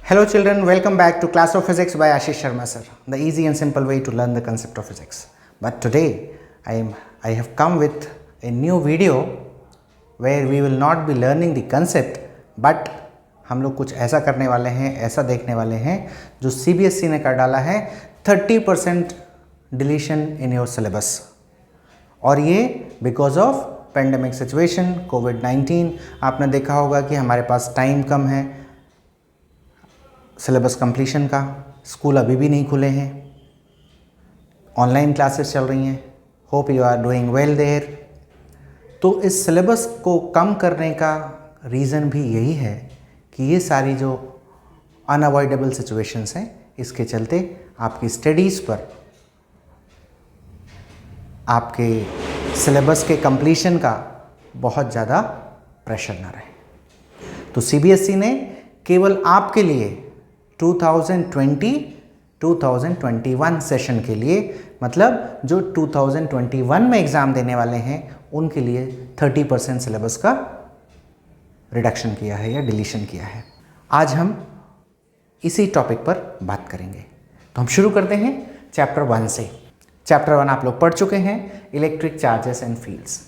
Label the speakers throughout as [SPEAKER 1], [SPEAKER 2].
[SPEAKER 1] Hello children, welcome back to Class of Physics by Ashish Sharma sir, the easy and simple way to learn the concept of physics. But today I have come with a new video where we will not be learning the concept but हम लोग कुछ ऐसा करने वाले हैं, ऐसा देखने वाले हैं जो CBSE ने कर डाला है 30% डिलीशन इन योर सिलेबस। और ये बिकॉज ऑफ पेंडेमिक सिचुएशन कोविड-19। आपने देखा होगा कि हमारे पास टाइम कम है सिलेबस कंप्लीशन का, स्कूल अभी भी नहीं खुले हैं, ऑनलाइन क्लासेस चल रही हैं। Hope you are doing well there. तो इस सिलेबस को कम करने का रीज़न भी यही है कि ये सारी जो अनअवॉइडेबल सिचुएशंस हैं इसके चलते आपकी स्टडीज़ पर, आपके सिलेबस के कंप्लीशन का बहुत ज़्यादा प्रेशर ना रहे। तो CBSE ने केवल आपके लिए 2020-2021 सेशन के लिए, मतलब जो 2021 में एग्ज़ाम देने वाले हैं उनके लिए 30% सिलेबस का रिडक्शन किया है या डिलीशन किया है। आज हम इसी टॉपिक पर बात करेंगे। तो हम शुरू करते हैं चैप्टर 1 से। चैप्टर 1 आप लोग पढ़ चुके हैं, इलेक्ट्रिक चार्जेस एंड फील्ड्स।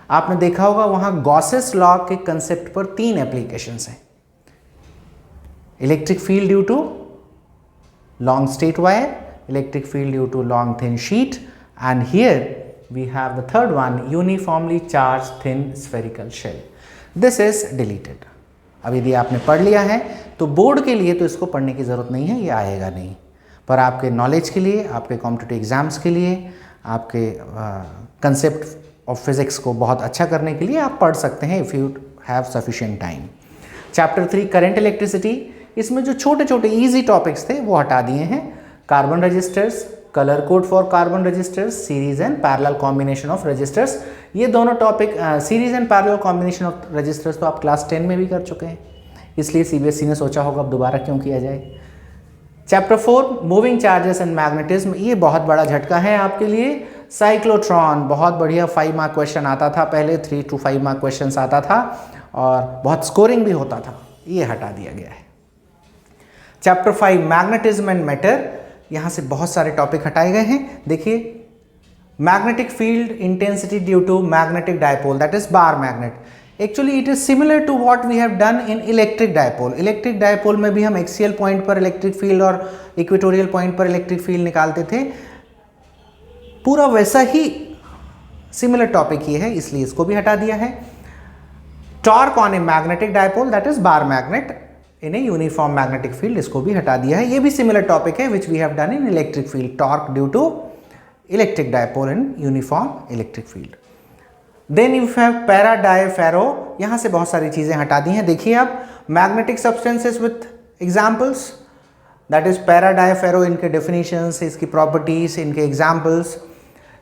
[SPEAKER 1] आपने देखा होगा वहाँ गॉसेस लॉ के कंसेप्ट पर 3 एप्लीकेशंस हैं। Electric field due to long straight wire, electric field due to long thin sheet, and here we have the third one, uniformly charge thin spherical shell. This is deleted. अब यदि आपने पढ़ लिया है तो board के लिए तो इसको पढ़ने की ज़रूरत नहीं है, ये आएगा नहीं, पर आपके नॉलेज के लिए, आपके कॉम्पिटिटिव एग्जाम्स के लिए, आपके कंसेप्ट ऑफ फिज़िक्स को बहुत अच्छा करने के लिए आप पढ़ सकते हैं if you have sufficient time. Chapter 3 current electricity, इसमें जो छोटे छोटे ईजी टॉपिक्स थे वो हटा दिए हैं। Carbon resistors, colour code for carbon resistors, series and parallel combination of resistors, ये दोनों topic series and parallel combination of resistors तो आप क्लास 10 में भी कर चुके हैं, इसलिए CBSE ने सोचा होगा अब दोबारा क्यों किया जाए। Chapter 4 moving charges and magnetism, ये बहुत बड़ा झटका है आपके लिए। साइक्लोट्रॉन, बहुत बढ़िया 5 मार्क क्वेश्चन आता था पहले, 3 to 5 मार्क क्वेश्चन आता था और बहुत स्कोरिंग भी होता था, ये हटा दिया गया है। चैप्टर 5 मैग्नेटिज्म एंड मैटर, यहाँ से बहुत सारे टॉपिक हटाए गए हैं। देखिए, magnetic field intensity due to magnetic dipole, that is bar magnet. Actually it is similar to what we have done in electric dipole. Electric dipole में भी हम एक्सियल पॉइंट पर इलेक्ट्रिक फील्ड और इक्वेटोरियल पॉइंट पर electric field निकालते थे, पूरा वैसा ही सिमिलर टॉपिक ये है, इसलिए इसको भी हटा दिया है। Torque on a magnetic dipole, that is bar magnet in a uniform magnetic field, इसको भी हटा दिया है। ये भी सिमिलर टॉपिक है which we have done in electric field, torque due to electric dipole in uniform electric field. Then you have para dia ferro, यहाँ से बहुत सारी चीज़ें हटा दी हैं। देखिए आप, magnetic substances with examples, that is para dia ferro, इनके डेफिनेशंस, इसकी प्रॉपर्टीज, इनके एग्जाम्पल्स,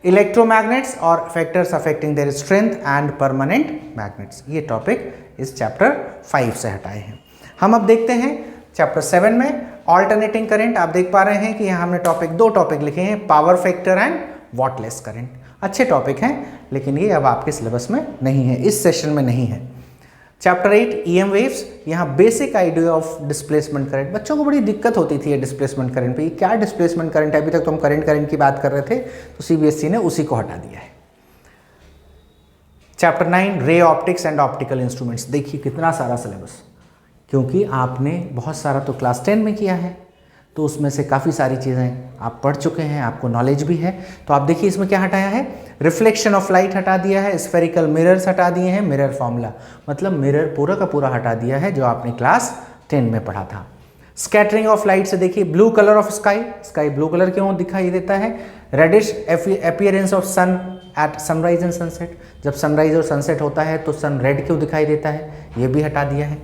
[SPEAKER 1] इलेक्ट्रोमैग्नेट्स और factors affecting their strength and permanent magnets, ये टॉपिक इस चैप्टर 5 से हटाए हैं। हम अब देखते हैं चैप्टर 7 में ऑल्टरनेटिंग करंट। आप देख पा रहे हैं कि यहाँ हमने 2 टॉपिक लिखे हैं, power factor and wattless current. अच्छे टॉपिक हैं लेकिन ये अब आपके सिलेबस में नहीं है, इस सेशन में नहीं है। चैप्टर 8 EM वेव्स, यहाँ basic idea of displacement current. बच्चों को बड़ी दिक्कत होती थी ये डिस्प्लेसमेंट करंट पे, क्या डिस्प्लेसमेंट करंट है, अभी तक तो हम करंट की बात कर रहे थे, तो CBSE ने उसी को हटा दिया है। Chapter 9 ray optics and optical instruments, देखिए कितना सारा सिलेबस, क्योंकि आपने बहुत सारा तो क्लास 10 में किया है, तो उसमें से काफ़ी सारी चीज़ें आप पढ़ चुके हैं, आपको नॉलेज भी है। तो आप देखिए इसमें क्या हटाया है, रिफ्लेक्शन ऑफ लाइट हटा दिया है, स्फेरिकल मिरर्स हटा दिए हैं, मिरर फॉर्मूला, मतलब मिरर पूरा का पूरा हटा दिया है जो आपने क्लास 10 में पढ़ा था। स्कैटरिंग ऑफ लाइट से देखिए, blue colour of sky, sky blue colour क्यों दिखाई देता है, reddish appearance of sun at sunrise and sunset, जब सनराइज और सनसेट होता है तो सन रेड क्यों दिखाई देता है, ये भी हटा दिया है।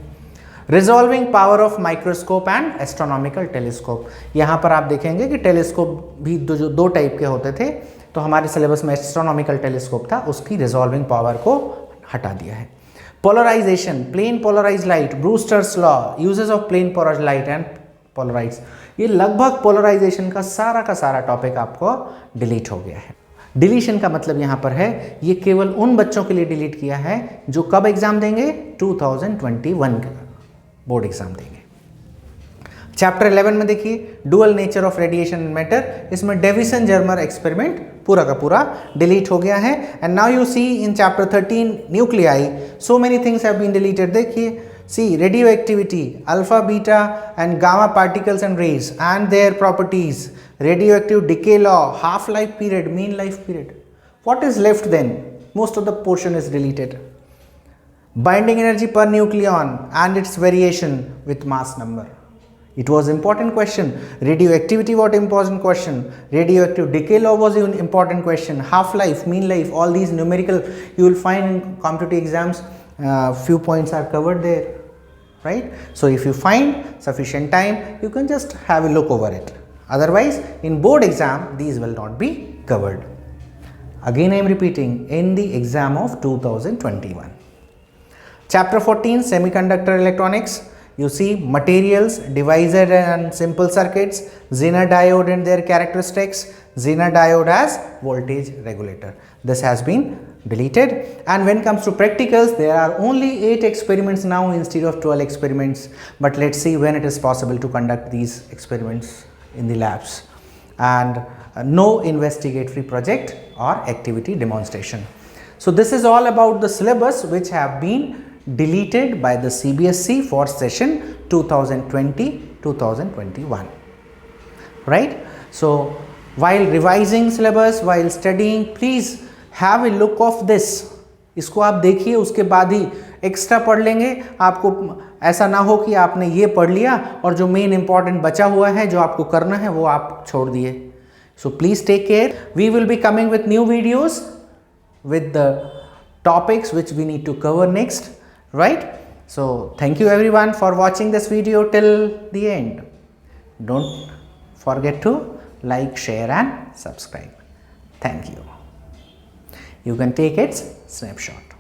[SPEAKER 1] Resolving power of microscope and astronomical telescope, यहाँ पर आप देखेंगे कि टेलीस्कोप भी जो 2 टाइप के होते थे, तो हमारे सिलेबस में एस्ट्रोनॉमिकल टेलीस्कोप था, उसकी रिजॉल्विंग पावर को हटा दिया है। Polarisation, plane polarise light, Brewster's law, uses of plane polarise light and polarise, ये लगभग पोलराइजेशन का सारा टॉपिक आपको डिलीट हो गया है। डिलीशन का मतलब यहाँ पर है, ये केवल उन बच्चों के लिए डिलीट किया है जो कब एग्जाम देंगे, 2021 का बोर्ड एग्जाम देंगे। चैप्टर 11 में देखिए dual nature of radiation and matter, इसमें डेविसन जर्मर एक्सपेरिमेंट पूरा का पूरा डिलीट हो गया है। And now you see in chapter 13 nuclei, so many things have been deleted. देखिए see radioactivity, alpha beta and gamma particles and rays and their properties, radioactive decay law, half life period, mean life period. What is left then? Most of the portion is deleted. Binding energy per nucleon and its variation with mass number. It was important question. Radioactivity was important question. Radioactive decay law was an important question. Half life, mean life, all these numerical you will find in competitive exams. Few points are covered there, right? So if you find sufficient time, you can just have a look over it. Otherwise, in board exam, these will not be covered. Again I am repeating, in the exam of 2021. Chapter 14 Semiconductor Electronics, you see materials, divisor and simple circuits, Zener diode and their characteristics, Zener diode as voltage regulator. This has been deleted. And when it comes to practicals, there are only 8 experiments now instead of 12 experiments. But let's see when it is possible to conduct these experiments in the labs. And no investigatory project or activity demonstration. So this is all about the syllabus which have been deleted by the CBSE for session 2020-2021, right? So while revising syllabus, while studying, please have a look of this. इसको आप देखिए, उसके बाद ही extra पढ़ लेंगे। आपको ऐसा ना हो कि आपने ये पढ़ लिया और जो मेन इंपॉर्टेंट बचा हुआ है, जो आपको करना है, वो आप छोड़ दिए। So please take care. We will be coming with new videos with the topics which we need to cover next, right? So thank you everyone for watching this video till the end. Don't forget to like, share and subscribe. Thank you. You can take its snapshot.